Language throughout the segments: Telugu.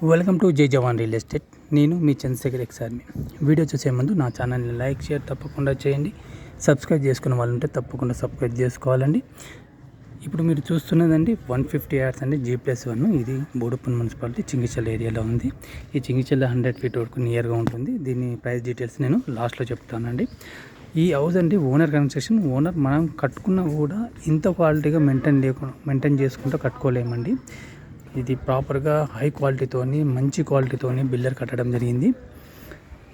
వెల్కమ్ టు జై జవాన్ రియల్ ఎస్టేట్. నేను మీ చంద్రశేఖర్ ఎక్సార్ని. వీడియో చూసే ముందు నా ఛానల్ని లైక్ షేర్ తప్పకుండా చేయండి. సబ్స్క్రైబ్ చేసుకున్న వాళ్ళు ఉంటే తప్పకుండా సబ్స్క్రైబ్ చేసుకోవాలండి. ఇప్పుడు మీరు చూస్తున్నదండి 150 యార్డ్స్ అండి, G+1. ఇది బోడుప్పల్ మున్సిపాలిటీ చింగిచల్ల ఏరియాలో ఉంది. ఈ చింగిచల్ల 100 ఫీట్ వరకు నియర్గా ఉంటుంది. దీని ప్రైస్ డీటెయిల్స్ నేను లాస్ట్లో చెప్తానండి. ఈ హౌస్ అండి ఓనర్ కన్స్ట్రక్షన్. ఓనర్ మనం కట్టుకున్నా కూడా ఇంత క్వాలిటీగా మెయింటైన్ చేసుకుంటూ కట్టుకోలేమండి. ఇది ప్రాపర్గా హై క్వాలిటీతోని మంచి క్వాలిటీతోని బిల్డర్ కట్టడం జరిగింది.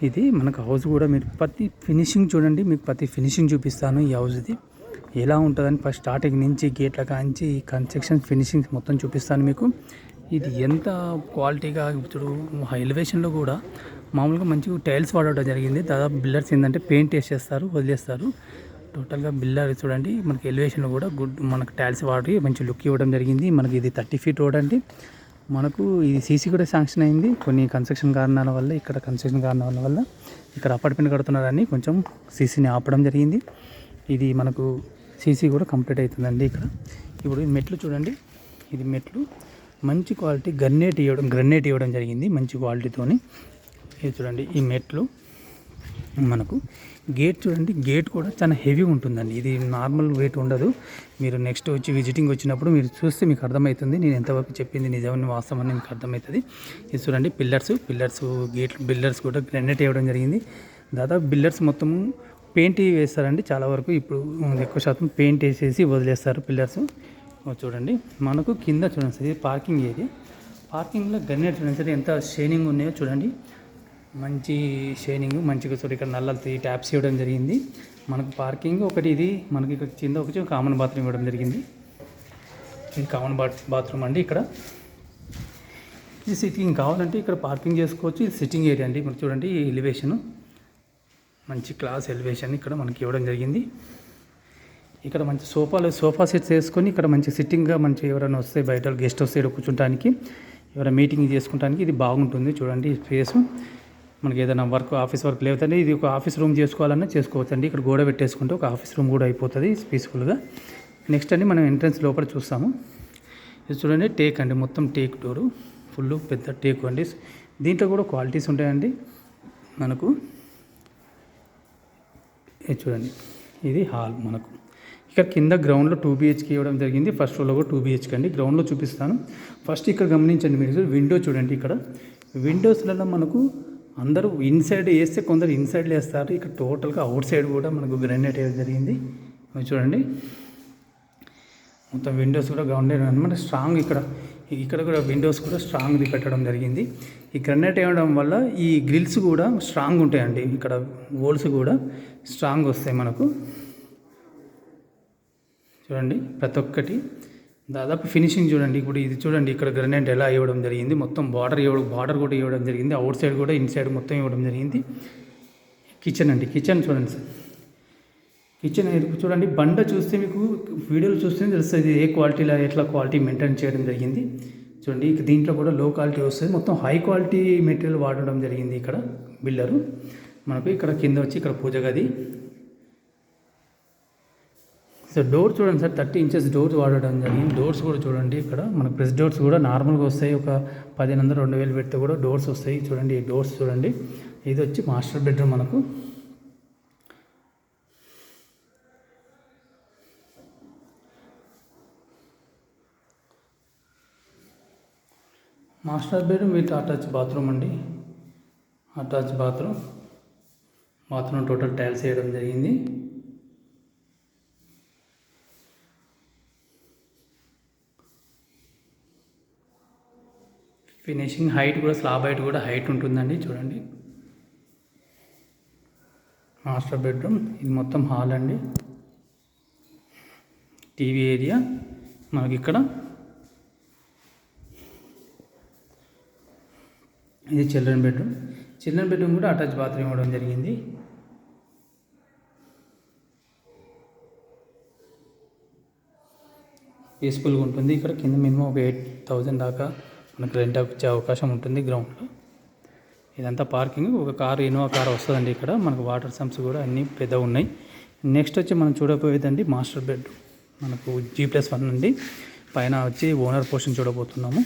ఇది మనకు హౌస్ కూడా మీరు ప్రతి ఫినిషింగ్ చూడండి, మీకు ప్రతి ఫినిషింగ్ చూపిస్తాను. ఈ హౌస్ ఇది ఎలా ఉంటుందని ఫస్ట్ స్టార్టింగ్ నుంచి గేట్ల కాంచి కన్స్ట్రక్షన్ ఫినిషింగ్స్ మొత్తం చూపిస్తాను మీకు. ఇది ఎంత క్వాలిటీగా ఇప్పుడు ఎలివేషన్లో కూడా మామూలుగా మంచిగా టైల్స్ వాడడం జరిగింది. దాదాపు బిల్డర్స్ ఏంటంటే పెయింట్ వేసేస్తారు, వదిలేస్తారు. టోటల్గా బిల్డర్ చూడండి, మనకి ఎలివేషన్లో కూడా మనకు టైల్స్ వాడి మంచి లుక్ ఇవ్వడం జరిగింది. మనకి ఇది 30 ఫీట్ రోడ్ అండి. మనకు ఇది సీసీ కూడా శాంక్షన్ అయింది. కొన్ని కన్స్ట్రక్షన్ కారణాల వల్ల ఇక్కడ అపార్ట్మెంట్ కడుతున్నారని కొంచెం సీసీని ఆపడం జరిగింది. ఇది మనకు సీసీ కూడా కంప్లీట్ అవుతుందండి ఇక్కడ. ఇప్పుడు ఈ మెట్లు చూడండి, ఇది మెట్లు మంచి క్వాలిటీ గ్రనేట్ ఇవ్వడం జరిగింది మంచి క్వాలిటీతోని. ఇది చూడండి, ఈ మెట్లు మనకు గేట్ చూడండి, గేట్ కూడా చాలా హెవీ ఉంటుందండి. ఇది నార్మల్ వెయిట్ ఉండదు. మీరు నెక్స్ట్ వచ్చి విజిటింగ్ వచ్చినప్పుడు మీరు చూస్తే మీకు అర్థమవుతుంది నేను ఎంతవరకు చెప్పింది నిజమని వాస్తవని మీకు అర్థమవుతుంది. ఇది చూడండి, పిల్లర్స్ బిల్డర్స్ కూడా గ్రానైట్ ఇవ్వడం జరిగింది. దాదాపు బిల్డర్స్ మొత్తము పెయింట్ వేస్తారండి చాలా వరకు. ఇప్పుడు ఎక్కువ శాతం పెయింట్ వేసేసి వదిలేస్తారు పిల్లర్స్. చూడండి, మనకు కింద చూడండి సార్, ఇది పార్కింగ్ ఏరియా. పార్కింగ్లో గ్రానైట్ చూడండి సార్, ఎంత షైనింగ్ ఉన్నాయో చూడండి. మంచి షైనింగ్ మంచిగా చూడండి. ఇక్కడ నల్లలు ట్యాప్స్ ఇవ్వడం జరిగింది. మనకు పార్కింగ్ ఒకటి, ఇది మనకి ఇక్కడ కింద ఒకటి కామన్ బాత్రూమ్ ఇవ్వడం జరిగింది. ఇది కామన్ బాత్రూమ్ అండి. ఇక్కడ ఇది సిట్టింగ్ కావాలంటే ఇక్కడ పార్కింగ్ చేసుకోవచ్చు. ఇది సిట్టింగ్ ఏరియా అండి. మనకు చూడండి, ఈ ఎలివేషను మంచి క్లాస్ ఎలివేషన్ ఇక్కడ మనకి ఇవ్వడం జరిగింది. ఇక్కడ మంచి సోఫా సెట్స్ వేసుకొని ఇక్కడ మంచి సిట్టింగ్గా మంచి ఎవరైనా వస్తే బయట గెస్ట్ వస్తే కూర్చుంటానికి, ఎవరైనా మీటింగ్ చేసుకుంటానికి ఇది బాగుంటుంది. చూడండి ఈ స్పేసు. మనకి ఏదైనా ఆఫీస్ వర్క్ లేకపోతే ఇది ఒక ఆఫీస్ రూమ్ చేసుకోవాలన్నా చేసుకోవచ్చు అండి. ఇక్కడ గోడ పెట్టేసుకుంటే ఒక ఆఫీస్ రూమ్ కూడా అయిపోతుంది పీస్ఫుల్గా. నెక్స్ట్ అండి మనం ఎంట్రన్స్ లోపల చూస్తాము. ఇది చూడండి, టేక్ అండి, మొత్తం టేక్ డోరు, ఫుల్ పెద్ద టేక్ అండి. దీంట్లో కూడా క్వాలిటీస్ ఉంటాయండి మనకు. ఇది చూడండి, ఇది హాల్ మనకు. ఇక్కడ కింద గ్రౌండ్లో 2 BHK ఇవ్వడం జరిగింది. ఫస్ట్ ఫ్లోర్లో కూడా 2 BHK అండి. గ్రౌండ్లో చూపిస్తాను. ఫస్ట్ ఇక్కడ గమనించండి మీరు, విండో చూడండి. ఇక్కడ విండోస్లలో మనకు అందరూ ఇన్సైడ్ వేస్తే కొందరు ఇన్సైడ్లో వేస్తారు. ఇక్కడ టోటల్గా అవుట్ సైడ్ కూడా మనకు గ్రానైట్ వేయడం జరిగింది. చూడండి, మొత్తం విండోస్ కూడా గ్రౌండెడ్ అనమాట. స్ట్రాంగ్ ఇక్కడ కూడా విండోస్ కూడా స్ట్రాంగ్ది పెట్టడం జరిగింది. ఈ గ్రానైట్ వేయడం వల్ల ఈ గ్రిల్స్ కూడా స్ట్రాంగ్ ఉంటాయండి. ఇక్కడ హోల్స్ కూడా స్ట్రాంగ్ వస్తాయి మనకు. చూడండి, ప్రతి ఒక్కటి దాదాపు ఫినిషింగ్ చూడండి. ఇప్పుడు ఇది చూడండి, ఇక్కడ గ్రానైట్ ఎలా ఇవ్వడం జరిగింది. మొత్తం బార్డర్ కూడా ఇవ్వడం జరిగింది. అవుట్ సైడ్ కూడా ఇన్సైడ్ మొత్తం ఇవ్వడం జరిగింది. కిచెన్ అండి, కిచెన్ చూడండి సార్. కిచెన్ చూడండి, బండ చూస్తే మీకు వీడియోలు చూస్తే తెలుస్తుంది ఏ క్వాలిటీలో ఎట్లా క్వాలిటీ మెయింటైన్ చేయడం జరిగింది. చూడండి, దీంట్లో కూడా లో క్వాలిటీ వస్తుంది. మొత్తం హై క్వాలిటీ మెటీరియల్ వాడడం జరిగింది ఇక్కడ బిల్డరు మనకు. ఇక్కడ కింద వచ్చి ఇక్కడ పూజ గది. సో డోర్ చూడండి సార్, 30 ఇంచెస్ డోర్స్ వాడడం జరిగింది. డోర్స్ కూడా చూడండి, ఇక్కడ మనకు ప్రెస్ డోర్స్ కూడా నార్మల్గా వస్తాయి. ఒక 1500-2000 పెడితే కూడా డోర్స్ వస్తాయి. చూడండి, ఈ డోర్స్ చూడండి. ఇది వచ్చి మాస్టర్ బెడ్రూమ్ మనకు. Master bedroom with attach bathroom అండి. అటాచ్ బాత్రూమ్ టోటల్ టైల్స్ వేయడం జరిగింది. ఫినిషింగ్ హైట్ కూడా స్లాబ్ హైట్ కూడా హైట్ ఉంటుందండి. చూడండి, మాస్టర్ బెడ్రూమ్. ఇది మొత్తం హాల్ అండి, టీవీ ఏరియా మనకి. ఇక్కడ ఇది చిల్డ్రన్ బెడ్రూమ్ కూడా అటాచ్ బాత్రూమ్ ఇవ్వడం జరిగింది. పీస్ఫుల్గా ఉంటుంది. ఇక్కడ కింద మినిమం ఒక 8000 దాకా మనకు రెంట్ వచ్చే అవకాశం ఉంటుంది గ్రౌండ్లో. ఇదంతా పార్కింగ్. ఒక ఇన్నోవా కార్ వస్తుందండి. ఇక్కడ మనకు వాటర్ సమ్స్ కూడా అన్నీ పెద్దగా ఉన్నాయి. నెక్స్ట్ వచ్చి మనం చూడబోయేదండి మాస్టర్ బెడ్రూమ్ మనకు G+1 అండి. పైన వచ్చి ఓనర్ పోర్షన్ చూడబోతున్నాము.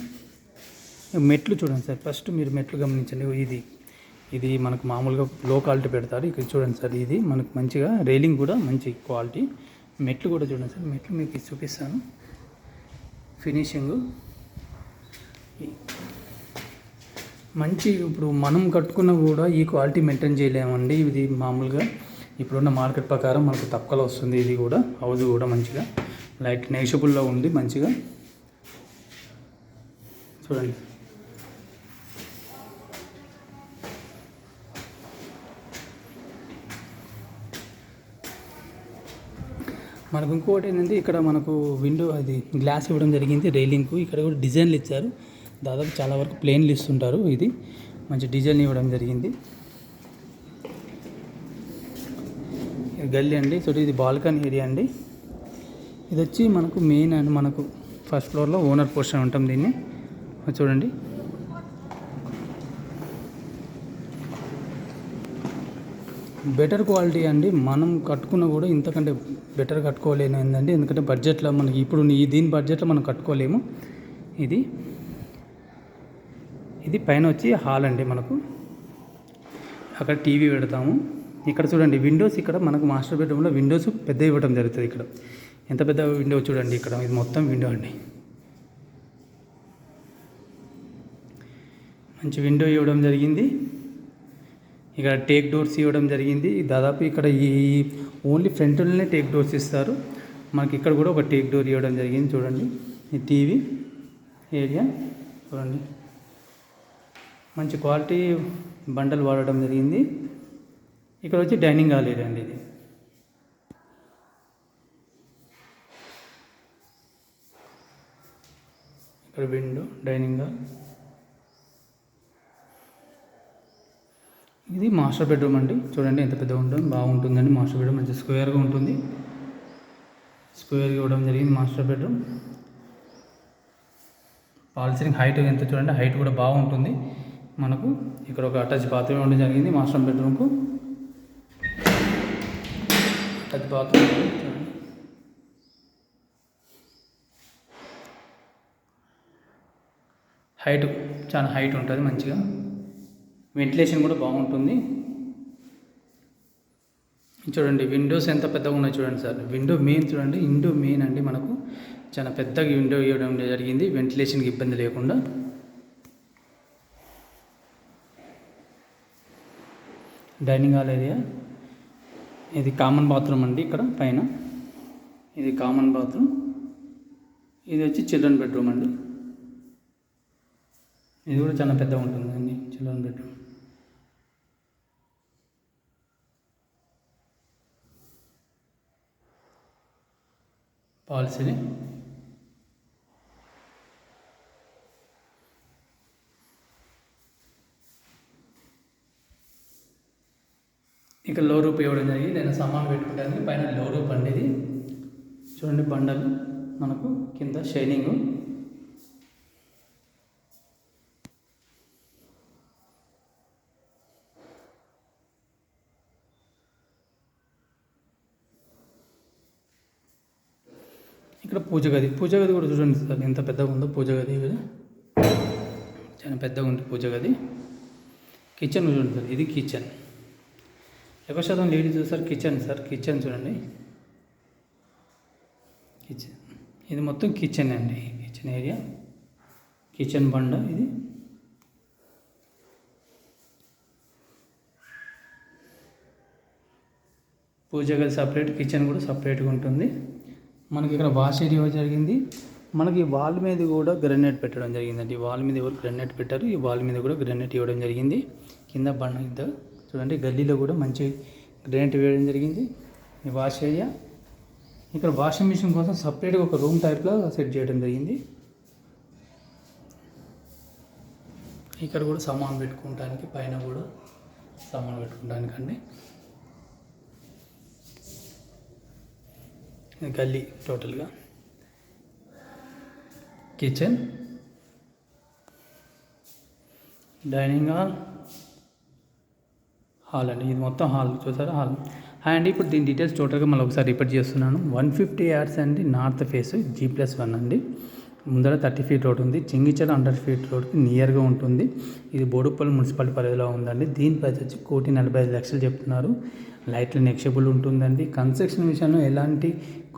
మెట్లు చూడండి సార్, ఫస్ట్ మీరు మెట్లు గమనించండి. ఇది మనకు మామూలుగా లో క్వాలిటీ పెడతారు. ఇక్కడ చూడండి సార్, ఇది మనకు మంచిగా రైలింగ్ కూడా మంచి క్వాలిటీ. మెట్లు కూడా చూడండి సార్, మెట్లు మీకు చూపిస్తాను. ఫినిషింగ్ మంచి, ఇప్పుడు మనం కట్టుకున్న కూడా ఈ క్వాలిటీ మెయింటైన్ చేయలేమండి. ఇది మామూలుగా ఇప్పుడున్న మార్కెట్ ప్రకారం మనకు తక్కువలో వస్తుంది. ఇది కూడా హౌస్ కూడా మంచిగా లైట్ నెగిషబుల్లో ఉంది మంచిగా. చూడండి మనకు ఇంకోటి ఏంటంటే, ఇక్కడ మనకు విండో అది గ్లాస్ ఇవ్వడం జరిగింది రైలింగ్కు. ఇక్కడ కూడా డిజైన్లు ఇచ్చారు. దాదాపు చాలా వరకు ప్లేన్లు ఇస్తుంటారు. ఇది మంచి డిజైన్ ఇవ్వడం జరిగింది. గల్లీ అండి. సో ఇది బాల్కనీ ఏరియా అండి. ఇది వచ్చి మనకు మెయిన్ అండ్ మనకు ఫస్ట్ ఫ్లోర్లో ఓనర్ పోర్షన్ ఉంటాం. దీన్ని చూడండి. బెటర్ క్వాలిటీ అండి. మనం కట్టుకున్న కూడా ఇంతకంటే బెటర్ కట్టుకోలేను ఏంటంటే, ఎందుకంటే బడ్జెట్లో మనకి ఇప్పుడు దీని బడ్జెట్లో మనం కట్టుకోలేము. ఇది పైన వచ్చి హాల్ అండి. మనకు అక్కడ టీవీ పెడతాము. ఇక్కడ చూడండి విండోస్, ఇక్కడ మనకు మాస్టర్ బెడ్రూమ్లో విండోస్ పెద్ద ఇవ్వడం జరుగుతుంది. ఇక్కడ ఎంత పెద్ద విండో చూడండి. ఇక్కడ ఇది మొత్తం విండో అండి. మంచి విండో ఇవ్వడం జరిగింది. ఇక్కడ టేక్ డోర్స్ ఇవ్వడం జరిగింది. దాదాపు ఇక్కడ ఈ ఓన్లీ ఫ్రంట్లోనే టేక్ డోర్స్ ఇస్తారు. మనకి ఇక్కడ కూడా ఒక టేక్ డోర్ ఇవ్వడం జరిగింది. చూడండి ఈ టీవీ ఏరియా చూడండి. మంచి క్వాలిటీ బండలు వాడడం జరిగింది. ఇక్కడ వచ్చి డైనింగ్ హాల్ ఏరియా అండి. ఇది ఇక్కడ విండో, డైనింగ్ హాల్. ఇది మాస్టర్ బెడ్రూమ్ అండి. చూడండి ఎంత పెద్దగా ఉంటుంది, బాగుంటుందండి. మాస్టర్ బెడ్రూమ్ మంచి స్క్వేర్గా ఉంటుంది. స్క్వేర్గా ఇవ్వడం జరిగింది master bedroom. Fall ceiling height ఎంత చూడండి, హైట్ కూడా బాగుంటుంది. మనకు ఇక్కడ ఒక అటాచ్ బాత్రూమ్ ఇవ్వడం జరిగింది మాస్టర్ బెడ్రూమ్కు. అటాచ్ బాత్రూమ్ చూడండి. హైట్ చాలా హైట్ ఉంటుంది మంచిగా. వెంటిలేషన్ కూడా బాగుంటుంది. చూడండి విండోస్ ఎంత పెద్దగా ఉన్నాయి చూడండి సార్. విండో మెయిన్ చూడండి, విండో మెయిన్ అండి. మనకు చాలా పెద్దగా విండో ఇవ్వడం జరిగింది, వెంటిలేషన్కి ఇబ్బంది లేకుండా. Dining hall area. ఇది కామన్ బాత్రూమ్ అండి. ఇక్కడ పైన ఇది కామన్ బాత్రూమ్. ఇది వచ్చి చిల్డ్రన్ బెడ్రూమ్ అండి. ఇది కూడా చాలా పెద్దగా ఉంటుందండి చిల్డ్రన్ బెడ్రూమ్. పాలసీని ఇక్కడ లో రూప్ ఇవ్వడం జరిగింది. నేను సామాన్ పెట్టుకుంటాను. పైన లో రూప్ అండి. ఇది చూడండి బండలు, మనకు కింద షైనింగ్. ఇక్కడ పూజ గది కూడా చూడండి సార్ ఎంత పెద్దగా ఉందో పూజ గది. చాలా పెద్దగా ఉంది పూజ గది. కిచెన్ చూడండి సార్, ఇది కిచెన్. ఎక్కువ శాతం లేడీస్ చూస్తారు కిచెన్ సార్. కిచెన్ చూడండి, కిచెన్. ఇది మొత్తం కిచెన్ అండి. కిచెన్ ఏరియా, కిచెన్ బండ. ఇది పూజ గది సపరేట్, కిచెన్ కూడా సపరేట్గా ఉంటుంది. మనకి ఇక్కడ వాష్ ఏరియా జరిగింది. మనకి వాల్ మీద కూడా గ్రానైట్ పెట్టడం జరిగిందండి. వాల్ మీద ఎవరు గ్రానైట్ పెట్టారు, ఈ వాల్ మీద కూడా గ్రానైట్ ఇవ్వడం జరిగింది. కింద బండ కింద చూడండి, గల్లీలో కూడా మంచి గ్రానైట్ వేయడం జరిగింది. ఈ వాష్ ఏరియా. ఇక్కడ వాషింగ్ మిషన్ కోసం సపరేట్గా ఒక రూమ్ టైప్లో సెట్ చేయడం జరిగింది. ఇక్కడ కూడా సామాన్ పెట్టుకోవడానికి, పైన కూడా సామాన్ పెట్టుకోవడానికి అండి. గల్లీ టోటల్గా. కిచెన్, డైనింగ్ హాల్, హాల్ అండి. ఇది మొత్తం హాల్ చూసారా, హాల్. అండ్ ఇప్పుడు దీని డీటెయిల్స్ టోటల్గా మళ్ళీ ఒకసారి రిపీట్ చేస్తున్నాను. 150 yards అండి నార్త్ ఫేస్, G+1 అండి. ముందర 30 ఫీట్ రోడ్ ఉంది. చింగిచల 100 ఫీట్ రోడ్కి నియర్గా ఉంటుంది. ఇది బోడుప్పల్ మున్సిపాలిటీ పరిధిలో ఉందండి. దీని ప్రైస్ వచ్చి 1,45,00,000 చెప్తున్నారు. లైట్లు నెక్సబుల్ ఉంటుందండి. కన్స్ట్రక్షన్ విషయంలో ఎలాంటి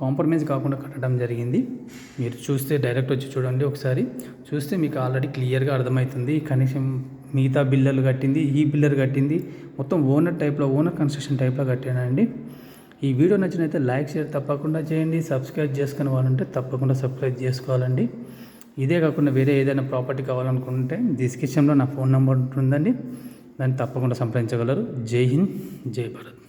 కాంప్రమైజ్ కాకుండా కట్టడం జరిగింది. మీరు చూస్తే డైరెక్ట్ వచ్చి చూడండి. ఒకసారి చూస్తే మీకు ఆల్రెడీ క్లియర్గా అర్థమవుతుంది. కనీసం మిగతా బిల్లర్లు కట్టింది, ఈ బిల్లర్ కట్టింది మొత్తం ఓనర్ కన్స్ట్రక్షన్ టైప్లో కట్టానండి. ఈ వీడియో నచ్చినైతే లైక్ షేర్ తప్పకుండా చేయండి. సబ్స్క్రైబ్ చేసుకునే వాళ్ళంటే తప్పకుండా సబ్స్క్రైబ్ చేసుకోవాలండి. ఇదే కాకుండా వేరే ఏదైనా ప్రాపర్టీ కావాలనుకుంటే డిస్క్రిప్షన్లో నా ఫోన్ నెంబర్ ఉంటుందండి. దాన్ని తప్పకుండా సంప్రదించగలరు. జై హింద్, జై భారత్.